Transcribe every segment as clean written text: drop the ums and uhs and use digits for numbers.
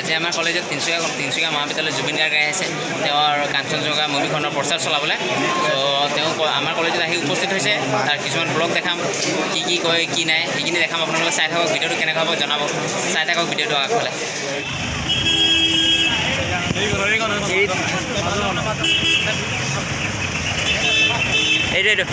আজি আমাৰ কলেজত তিনিচুকীয়া মহাবিদ্যালয়ত জুবিন গাৰ্গ আহিছে তেওঁৰ কাঞ্চনজংঘা মুভিখনৰ প্ৰচাৰ চলাবলৈ। ত' তেওঁ আমাৰ কলেজত আহি উপস্থিত হৈছে। তাৰ কিছুমান ব্লগ দেখাম, কি কয় কি নাই সেইখিনি দেখাম। আপোনালোকে চাই থাকক, ভিডিঅ'টো কেনেকুৱা হ'ব জনাব। চাই থাকক ভিডিঅ'টো আগফালে। এইটো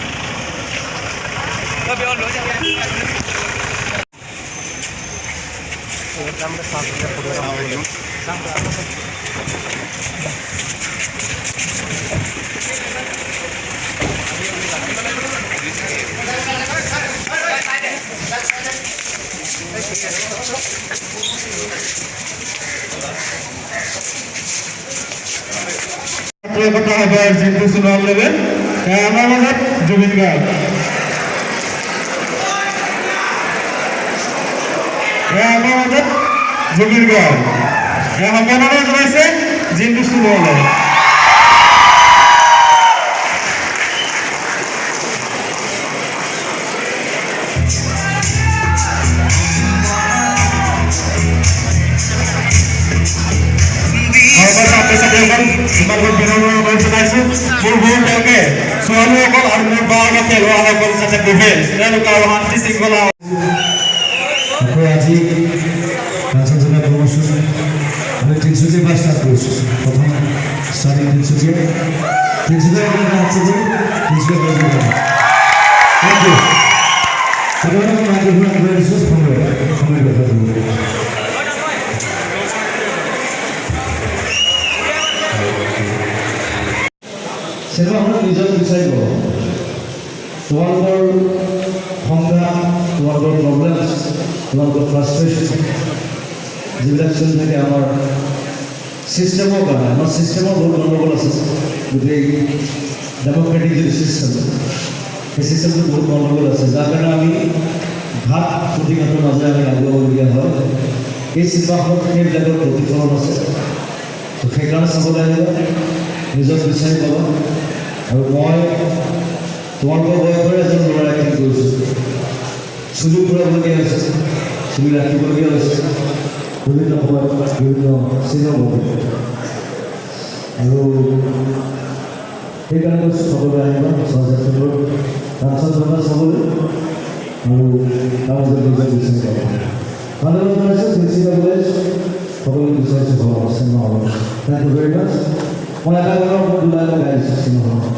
जितु चुनाव लेबे আমাৰ মাজত জুবিন গাৰ্গ আমাৰ মাজত জুবিন গাৰ্গ সম্মাননা জনাইছে জিতু চুনালে। ছোৱালীসকল আৰু মোৰ বাৰটা খেলুৱৈসকল যাতে বহে তেওঁলোকৰ শান্তি শৃংখলা। আজি কাঞ্চনজংঘা প্ৰমোচন আমি তিনিচুকীয়াৰ পৰা ষ্টাৰ্ট কৰিছোঁ। প্ৰথম ষ্টাৰ্টিং তিনিচুকীয়া আছে যে তিনিচুকীয়া থেংক ইউ। সময় কথা নিজৰ বিচাৰিব তোমালোকৰ সংগ্ৰাম, তোমালোকৰ প্ৰব্লেমছ, তোমালোকৰ ফ্ৰাষ্ট্ৰেশ্যন যিবিলাক চলি থাকে আমাৰ ছিষ্টেমৰ কাৰণে। আমাৰ ছিষ্টেমৰ বহুত গণ্ডগোল আছে। গোটেই ডেম'ক্ৰেটিক যিটো ছিষ্টেম, সেই ছিষ্টেমটো বহুত গণ্ডগোল আছে, যাৰ কাৰণে আমি ঘাট প্ৰতিঘাতৰ মাজেৰে আমি আগুৱাবলগীয়া হয়। এই চিনেমাখনত সেইবিলাকৰ প্ৰতিফলন আছে। ত' সেইকাৰণে চাবলৈ আহিব, নিজক বিচাৰি পাব। আৰু মই তোমালোকৰ বয়সৰে এজন ল'ৰা এক্টিং কৰিছোঁ। চুলি ফুৰাবলগীয়া হৈছে, চুলি ৰাখিবলগীয়া হৈছে বিভিন্ন সময়ত বিভিন্ন চিনেমা। আৰু সেইকাৰণে কৈছোঁ চাবলৈ আহিব 6 ছেপ্টেম্বৰ কাঞ্চনজংঘা চাবলৈ। আৰু তাৰ মাজত নিজক বিচাৰি পাব। ধন্যবাদ জনাইছোঁ তিনিচুকীয়া কলেজ সকলোকে বিচাৰিছোঁ ঘৰৰ চিনেমা হ'ব। থেংক ইউ ভেৰি মাছ। মই এটা গানৰ ওপৰত দুটা গাই দিছোঁ চিনেমাখন।